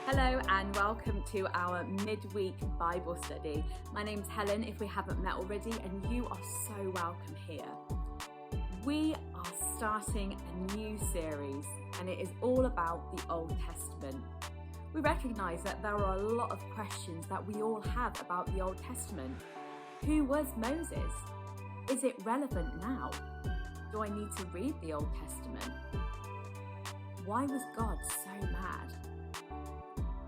Hello and welcome to our midweek Bible study. My name's Helen, if we haven't met already, and you are so welcome here. We are starting a new series and it is all about the Old Testament. We recognise that there are a lot of questions that we all have about the Old Testament. Who was Moses? Is it relevant now? Do I need to read the Old Testament? Why was God so mad?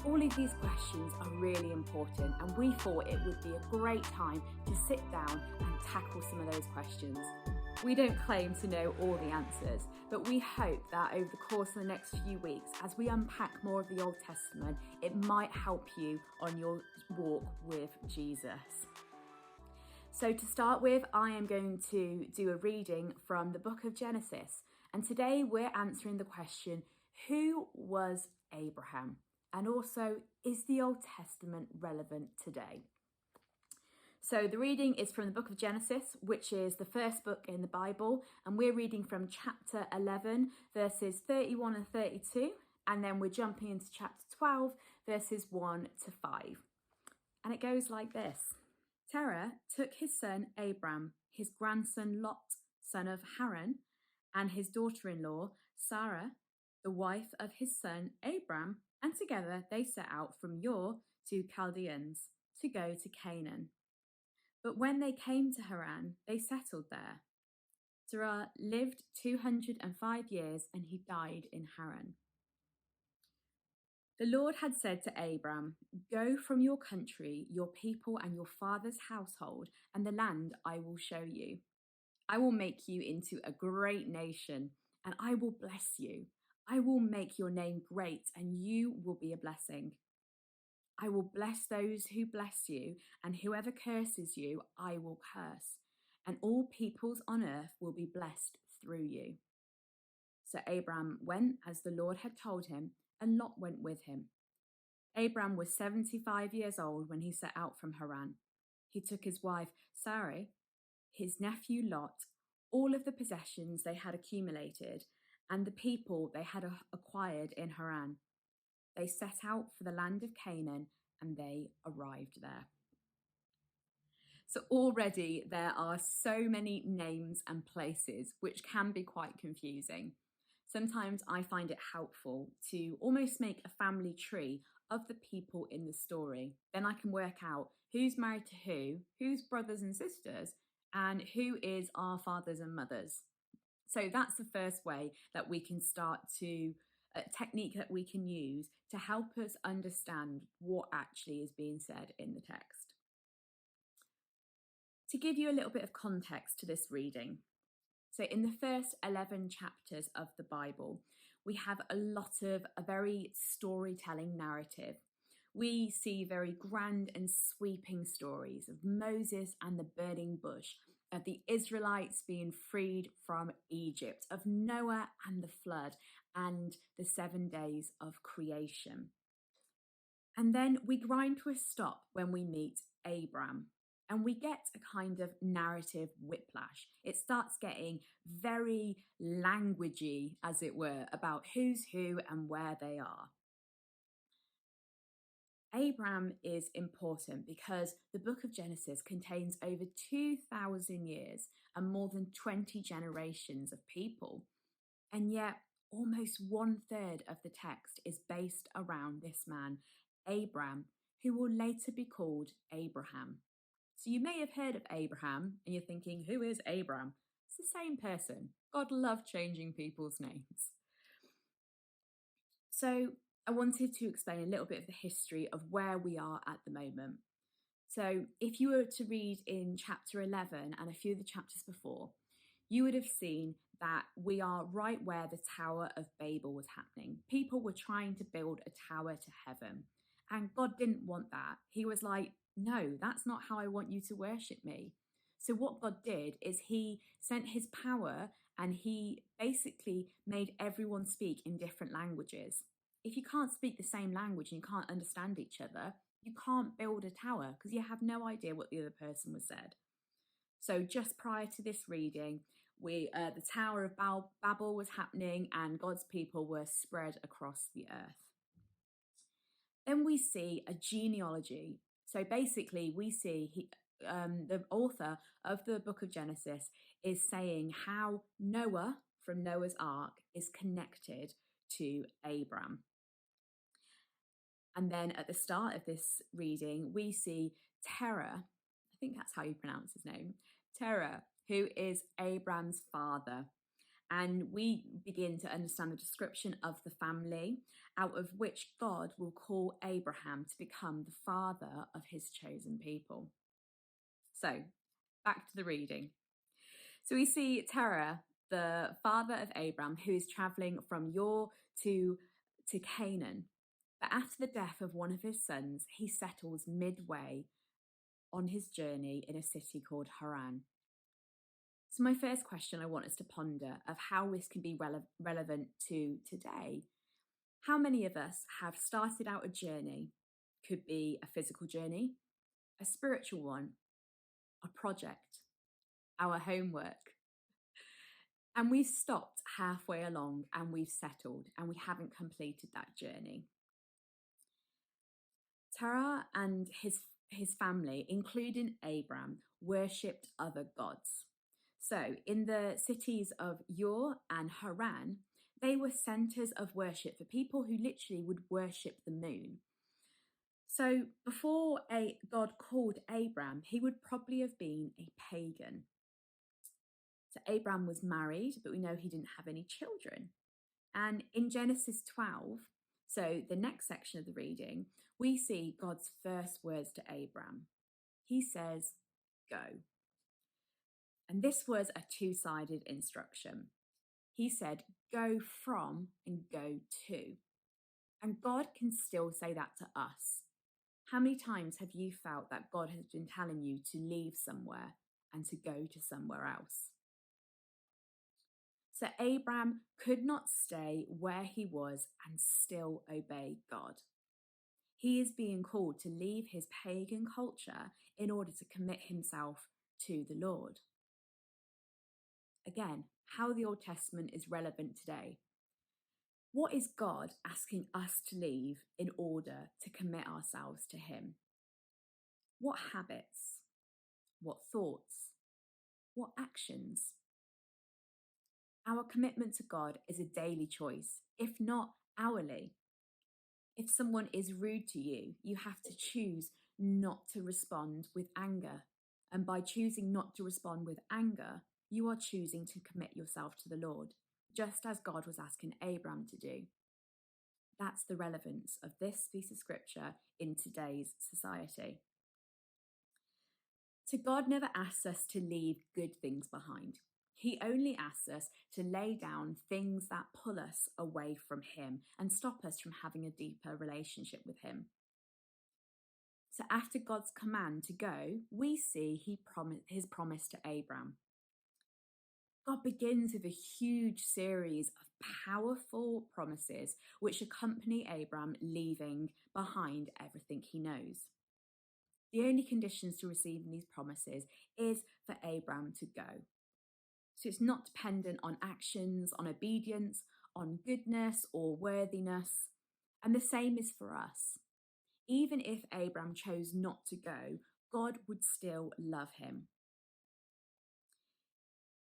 All of these questions are really important, and we thought it would be a great time to sit down and tackle some of those questions. We don't claim to know all the answers, but we hope that over the course of the next few weeks, as we unpack more of the Old Testament, it might help you on your walk with Jesus. So to start with, I am going to do a reading from the book of Genesis, and today we're answering the question, who was Abraham? And also, is the Old Testament relevant today? So the reading is from the book of Genesis, which is the first book in the Bible, and we're reading from chapter 11, verses 31 and 32, and then we're jumping into chapter 12, verses 1 to 5. And it goes like this. Terah took his son Abram, his grandson Lot, son of Haran, and his daughter-in-law Sarah, the wife of his son Abram, and together they set out from Ur to Chaldeans to go to Canaan. But when they came to Haran, they settled there. Terah lived 205 years and he died in Haran. The Lord had said to Abram, "Go from your country, your people and your father's household, and the land I will show you. I will make you into a great nation, and I will bless you. I will make your name great, and you will be a blessing. I will bless those who bless you, and whoever curses you, I will curse, and all peoples on earth will be blessed through you." So Abram went as the Lord had told him, and Lot went with him. Abram was 75 years old when he set out from Haran. He took his wife Sarai, his nephew Lot, all of the possessions they had accumulated, and the people they had acquired in Haran. They set out for the land of Canaan and they arrived there. So already there are so many names and places which can be quite confusing. Sometimes I find it helpful to almost make a family tree of the people in the story. Then I can work out who's married to who's brothers and sisters, and who is our fathers and mothers. So that's the first way that we can start to, a technique that we can use to help us understand what actually is being said in the text. To give you a little bit of context to this reading, so in the first 11 chapters of the Bible, we have a very storytelling narrative. We see very grand and sweeping stories of Moses and the burning bush, of the Israelites being freed from Egypt, of Noah and the flood, and the 7 days of creation. And then we grind to a stop when we meet Abram, and we get a kind of narrative whiplash. It starts getting very languagey, as it were, about who's who and where they are. Abram is important because the book of Genesis contains over 2,000 years and more than 20 generations of people. And yet almost 1/3 of the text is based around this man, Abram, who will later be called Abraham. So you may have heard of Abraham and you're thinking, who is Abram? It's the same person. God loved changing people's names. So I wanted to explain a little bit of the history of where we are at the moment. So if you were to read in chapter 11 and a few of the chapters before, you would have seen that we are right where the Tower of Babel was happening. People were trying to build a tower to heaven, and God didn't want that. He was like, no, that's not how I want you to worship me. So what God did is he sent his power and he basically made everyone speak in different languages. If you can't speak the same language and you can't understand each other, you can't build a tower because you have no idea what the other person was said. So just prior to this reading, the Tower of Babel was happening and God's people were spread across the earth. Then we see a genealogy. So basically, we see the author of the book of Genesis is saying how Noah from Noah's Ark is connected to Abram. And then at the start of this reading, we see Terah, I think that's how you pronounce his name, Terah, who is Abram's father. And we begin to understand the description of the family, out of which God will call Abraham to become the father of his chosen people. So, back to the reading. So we see Terah, the father of Abram, who is traveling from Ur to Canaan. But after the death of one of his sons, he settles midway on his journey in a city called Haran. So my first question I want us to ponder of how this can be relevant to today. How many of us have started out a journey? Could be a physical journey, a spiritual one, a project, our homework. And we've stopped halfway along and we've settled and we haven't completed that journey. Terah and his family, including Abram, worshipped other gods. So in the cities of Ur and Haran, they were centers of worship for people who literally would worship the moon. So before God called Abram, he would probably have been a pagan. So Abram was married, but we know he didn't have any children. And in Genesis 12, so the next section of the reading, we see God's first words to Abram. He says, "Go." And this was a two-sided instruction. He said, "Go from" and "go to." And God can still say that to us. How many times have you felt that God has been telling you to leave somewhere and to go to somewhere else? So Abram could not stay where he was and still obey God. He is being called to leave his pagan culture in order to commit himself to the Lord. Again, how the Old Testament is relevant today. What is God asking us to leave in order to commit ourselves to him? What habits? What thoughts? What actions? Our commitment to God is a daily choice, if not hourly. If someone is rude to you, you have to choose not to respond with anger. And by choosing not to respond with anger, you are choosing to commit yourself to the Lord, just as God was asking Abram to do. That's the relevance of this piece of scripture in today's society. So God never asks us to leave good things behind. He only asks us to lay down things that pull us away from him and stop us from having a deeper relationship with him. So after God's command to go, we see his promise to Abram. God begins with a huge series of powerful promises which accompany Abram leaving behind everything he knows. The only conditions to receiving these promises is for Abram to go. So it's not dependent on actions, on obedience, on goodness or worthiness. And the same is for us. Even if Abram chose not to go, God would still love him.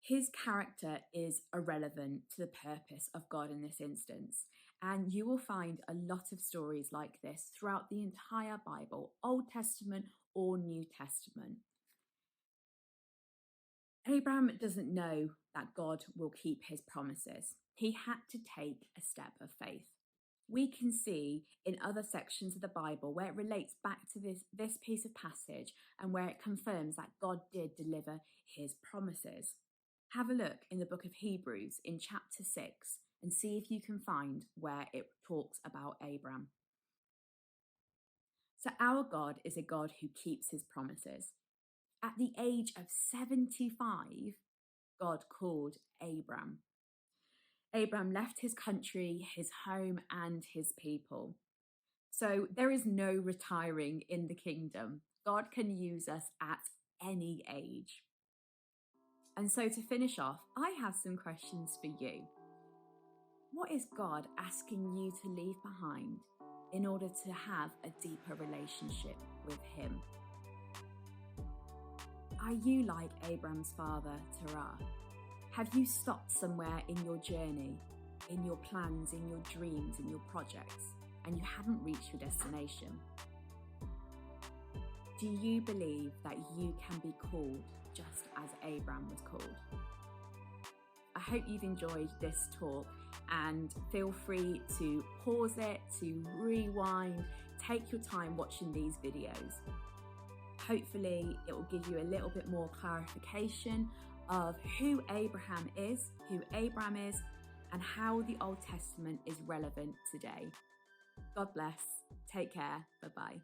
His character is irrelevant to the purpose of God in this instance. And you will find a lot of stories like this throughout the entire Bible, Old Testament or New Testament. Abram doesn't know that God will keep his promises. He had to take a step of faith. We can see in other sections of the Bible where it relates back to this piece of passage and where it confirms that God did deliver his promises. Have a look in the book of Hebrews in chapter 6 and see if you can find where it talks about Abram. So our God is a God who keeps his promises. At the age of 75, God called Abram. Abram left his country, his home, and his people. So there is no retiring in the kingdom. God can use us at any age. And so to finish off, I have some questions for you. What is God asking you to leave behind? in order to have a deeper relationship with Him. Are you like Abraham's father, Terah? Have you stopped somewhere in your journey, in your plans, in your dreams, in your projects, and you haven't reached your destination? Do you believe that you can be called just as Abraham was called? I hope you've enjoyed this talk, and feel free to pause it, to rewind, take your time watching these videos. Hopefully it will give you a little bit more clarification of who Abraham is, and how the Old Testament is relevant today. God bless. Take care. Bye-bye.